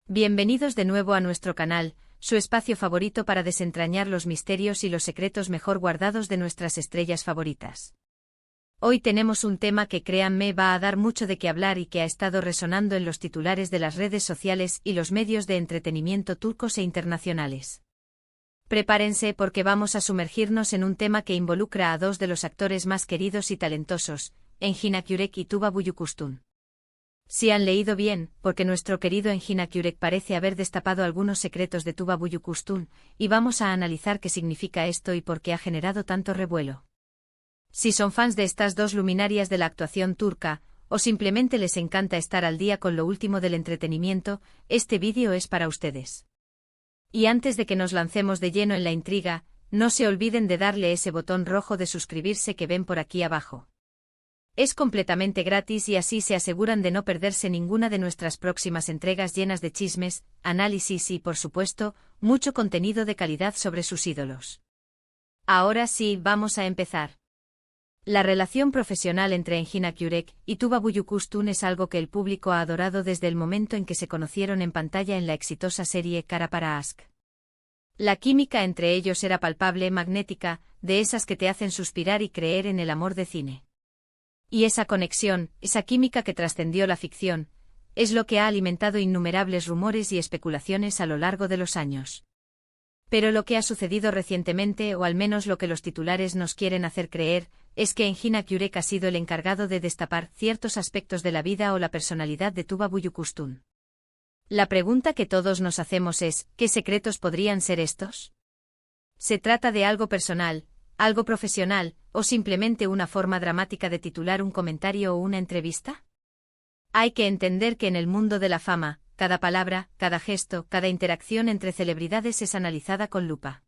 Bienvenidos de nuevo a nuestro canal, su espacio favorito para desentrañar los misterios y los secretos mejor guardados de nuestras estrellas favoritas. Hoy tenemos un tema que créanme va a dar mucho de qué hablar y que ha estado resonando en los titulares de las redes sociales y los medios de entretenimiento turcos e internacionales. Prepárense porque vamos a sumergirnos en un tema que involucra a dos de los actores más queridos y talentosos, Engin Akyürek y Tuba Büyüküstün. Si han leído bien, porque nuestro querido Engin Akyürek parece haber destapado algunos secretos de Tuba Büyüküstün, y vamos a analizar qué significa esto y por qué ha generado tanto revuelo. Si son fans de estas dos luminarias de la actuación turca, o simplemente les encanta estar al día con lo último del entretenimiento, este vídeo es para ustedes. Y antes de que nos lancemos de lleno en la intriga, no se olviden de darle ese botón rojo de suscribirse que ven por aquí abajo. Es completamente gratis y así se aseguran de no perderse ninguna de nuestras próximas entregas llenas de chismes, análisis y, por supuesto, mucho contenido de calidad sobre sus ídolos. Ahora sí, vamos a empezar. La relación profesional entre Engin Akyürek y Tuba Büyüküstün es algo que el público ha adorado desde el momento en que se conocieron en pantalla en la exitosa serie Kara Para Aşk. La química entre ellos era palpable, magnética, de esas que te hacen suspirar y creer en el amor de cine. Y esa conexión, esa química que trascendió la ficción, es lo que ha alimentado innumerables rumores y especulaciones a lo largo de los años. Pero lo que ha sucedido recientemente, o al menos lo que los titulares nos quieren hacer creer, es que Engin Akyürek ha sido el encargado de destapar ciertos aspectos de la vida o la personalidad de Tuba Büyüküstün. La pregunta que todos nos hacemos es, ¿qué secretos podrían ser estos? ¿Se trata de algo personal, algo profesional, o simplemente una forma dramática de titular un comentario o una entrevista? Hay que entender que en el mundo de la fama, cada palabra, cada gesto, cada interacción entre celebridades es analizada con lupa.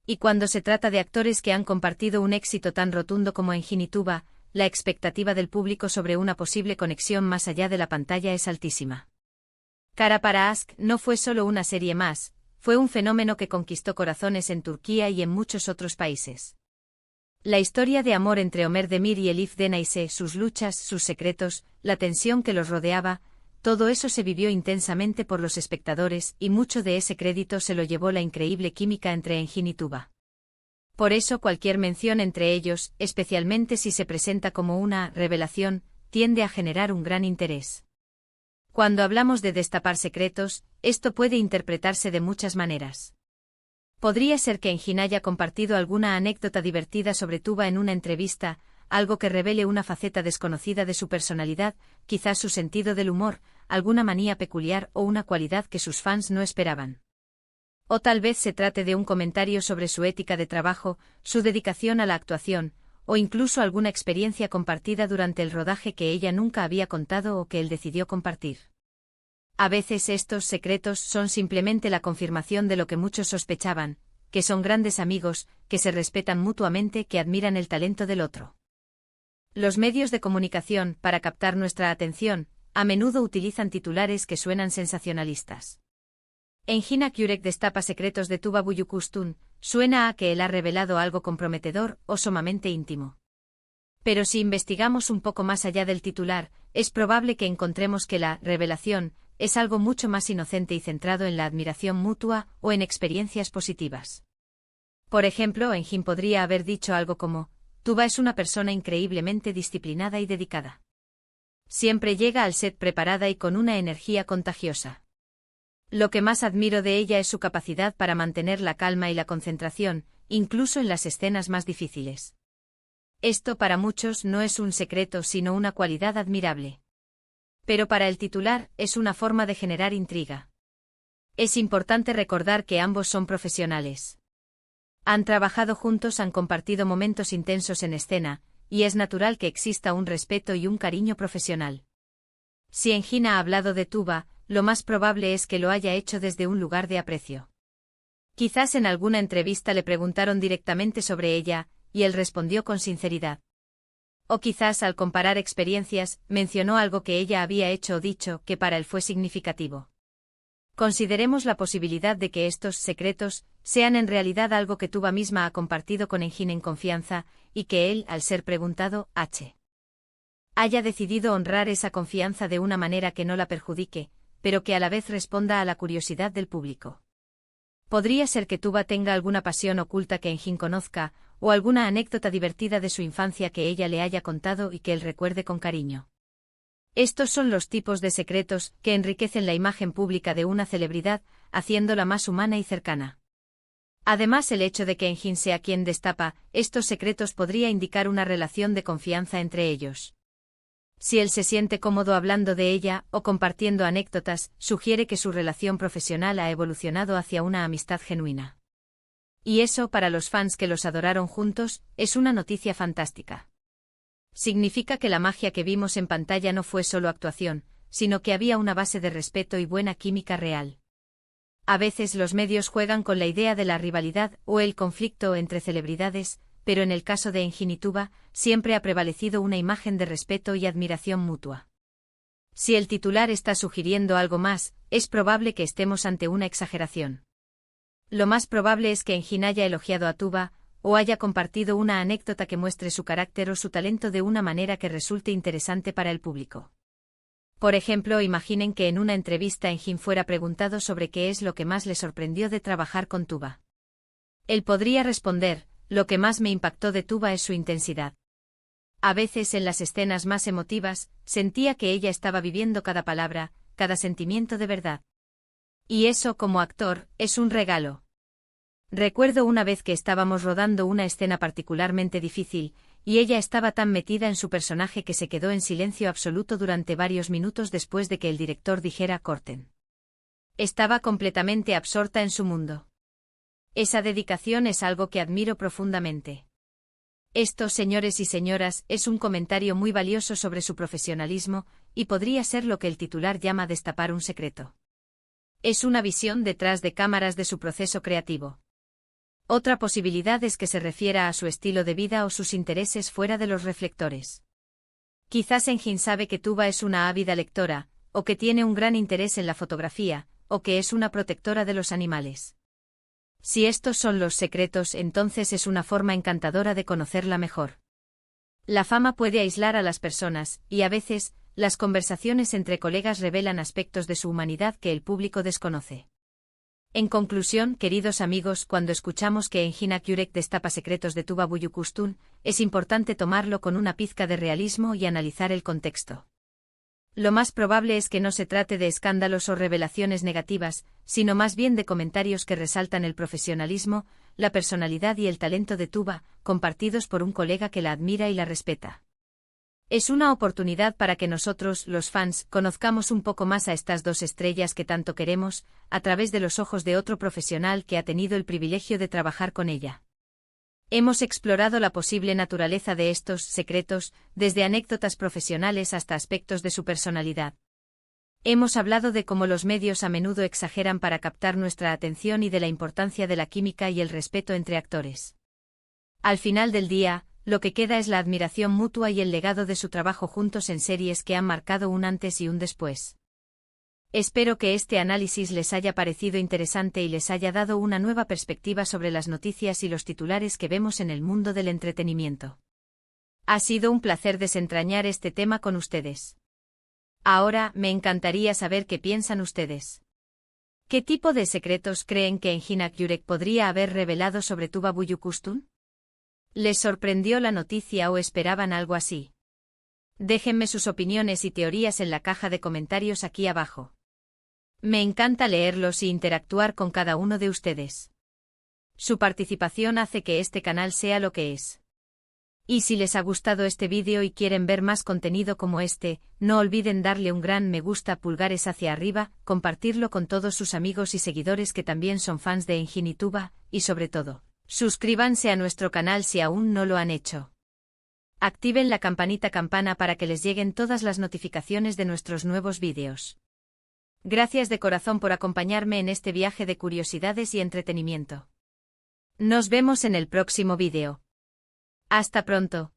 Y cuando se trata de actores que han compartido un éxito tan rotundo como Engin y Tuba, la expectativa del público sobre una posible conexión más allá de la pantalla es altísima. Kara Para Aşk no fue solo una serie más, fue un fenómeno que conquistó corazones en Turquía y en muchos otros países. La historia de amor entre Ömer Demir y Elif Denayse, sus luchas, sus secretos, la tensión que los rodeaba, todo eso se vivió intensamente por los espectadores y mucho de ese crédito se lo llevó la increíble química entre Engin y Tuba. Por eso cualquier mención entre ellos, especialmente si se presenta como una revelación, tiende a generar un gran interés. Cuando hablamos de destapar secretos, esto puede interpretarse de muchas maneras. Podría ser que Engin haya compartido alguna anécdota divertida sobre Tuba en una entrevista, algo que revele una faceta desconocida de su personalidad, quizás su sentido del humor, alguna manía peculiar o una cualidad que sus fans no esperaban. O tal vez se trate de un comentario sobre su ética de trabajo, su dedicación a la actuación, o incluso alguna experiencia compartida durante el rodaje que ella nunca había contado o que él decidió compartir. A veces estos secretos son simplemente la confirmación de lo que muchos sospechaban, que son grandes amigos, que se respetan mutuamente, que admiran el talento del otro. Los medios de comunicación, para captar nuestra atención, a menudo utilizan titulares que suenan sensacionalistas. Engin Akyürek destapa secretos de Tuba Büyüküstün, suena a que él ha revelado algo comprometedor o sumamente íntimo. Pero si investigamos un poco más allá del titular, es probable que encontremos que la revelación es algo mucho más inocente y centrado en la admiración mutua o en experiencias positivas. Por ejemplo, Engin podría haber dicho algo como: Tuba es una persona increíblemente disciplinada y dedicada. Siempre llega al set preparada y con una energía contagiosa. Lo que más admiro de ella es su capacidad para mantener la calma y la concentración, incluso en las escenas más difíciles. Esto para muchos no es un secreto sino una cualidad admirable. Pero para el titular es una forma de generar intriga. Es importante recordar que ambos son profesionales. Han trabajado juntos, han compartido momentos intensos en escena, y es natural que exista un respeto y un cariño profesional. Si Engin ha hablado de Tuba, lo más probable es que lo haya hecho desde un lugar de aprecio. Quizás en alguna entrevista le preguntaron directamente sobre ella, y él respondió con sinceridad. O quizás al comparar experiencias, mencionó algo que ella había hecho o dicho que para él fue significativo. Consideremos la posibilidad de que estos secretos sean en realidad algo que Tuba misma ha compartido con Engin en confianza, y que él, al ser preguntado, haya decidido honrar esa confianza de una manera que no la perjudique, pero que a la vez responda a la curiosidad del público. Podría ser que Tuba tenga alguna pasión oculta que Enjin conozca, o alguna anécdota divertida de su infancia que ella le haya contado y que él recuerde con cariño. Estos son los tipos de secretos que enriquecen la imagen pública de una celebridad, haciéndola más humana y cercana. Además, el hecho de que Enjin sea quien destapa estos secretos podría indicar una relación de confianza entre ellos. Si él se siente cómodo hablando de ella o compartiendo anécdotas, sugiere que su relación profesional ha evolucionado hacia una amistad genuina. Y eso, para los fans que los adoraron juntos, es una noticia fantástica. Significa que la magia que vimos en pantalla no fue solo actuación, sino que había una base de respeto y buena química real. A veces los medios juegan con la idea de la rivalidad o el conflicto entre celebridades, pero en el caso de Enjin y Tuba, siempre ha prevalecido una imagen de respeto y admiración mutua. Si el titular está sugiriendo algo más, es probable que estemos ante una exageración. Lo más probable es que Enjin haya elogiado a Tuba, o haya compartido una anécdota que muestre su carácter o su talento de una manera que resulte interesante para el público. Por ejemplo, imaginen que en una entrevista Enjin fuera preguntado sobre qué es lo que más le sorprendió de trabajar con Tuba. Él podría responder: lo que más me impactó de Tuba es su intensidad. A veces en las escenas más emotivas, sentía que ella estaba viviendo cada palabra, cada sentimiento de verdad. Y eso, como actor, es un regalo. Recuerdo una vez que estábamos rodando una escena particularmente difícil, y ella estaba tan metida en su personaje que se quedó en silencio absoluto durante varios minutos después de que el director dijera corten. Estaba completamente absorta en su mundo. Esa dedicación es algo que admiro profundamente. Esto, señores y señoras, es un comentario muy valioso sobre su profesionalismo, y podría ser lo que el titular llama destapar un secreto. Es una visión detrás de cámaras de su proceso creativo. Otra posibilidad es que se refiera a su estilo de vida o sus intereses fuera de los reflectores. Quizás Enjin sabe que Tuba es una ávida lectora, o que tiene un gran interés en la fotografía, o que es una protectora de los animales. Si estos son los secretos, entonces es una forma encantadora de conocerla mejor. La fama puede aislar a las personas, y a veces, las conversaciones entre colegas revelan aspectos de su humanidad que el público desconoce. En conclusión, queridos amigos, cuando escuchamos que Enjin Akyurek destapa secretos de Tuba Büyüküstün, es importante tomarlo con una pizca de realismo y analizar el contexto. Lo más probable es que no se trate de escándalos o revelaciones negativas, sino más bien de comentarios que resaltan el profesionalismo, la personalidad y el talento de Tuba, compartidos por un colega que la admira y la respeta. Es una oportunidad para que nosotros, los fans, conozcamos un poco más a estas dos estrellas que tanto queremos, a través de los ojos de otro profesional que ha tenido el privilegio de trabajar con ella. Hemos explorado la posible naturaleza de estos secretos, desde anécdotas profesionales hasta aspectos de su personalidad. Hemos hablado de cómo los medios a menudo exageran para captar nuestra atención y de la importancia de la química y el respeto entre actores. Al final del día, lo que queda es la admiración mutua y el legado de su trabajo juntos en series que han marcado un antes y un después. Espero que este análisis les haya parecido interesante y les haya dado una nueva perspectiva sobre las noticias y los titulares que vemos en el mundo del entretenimiento. Ha sido un placer desentrañar este tema con ustedes. Ahora, me encantaría saber qué piensan ustedes. ¿Qué tipo de secretos creen que Enjin Akyurek podría haber revelado sobre Tuba Büyüküstün? ¿Les sorprendió la noticia o esperaban algo así? Déjenme sus opiniones y teorías en la caja de comentarios aquí abajo. Me encanta leerlos y interactuar con cada uno de ustedes. Su participación hace que este canal sea lo que es. Y si les ha gustado este vídeo y quieren ver más contenido como este, no olviden darle un gran me gusta, pulgares hacia arriba, compartirlo con todos sus amigos y seguidores que también son fans de Enjin y Tuba, y sobre todo, suscríbanse a nuestro canal si aún no lo han hecho. Activen la campana para que les lleguen todas las notificaciones de nuestros nuevos vídeos. Gracias de corazón por acompañarme en este viaje de curiosidades y entretenimiento. Nos vemos en el próximo vídeo. Hasta pronto.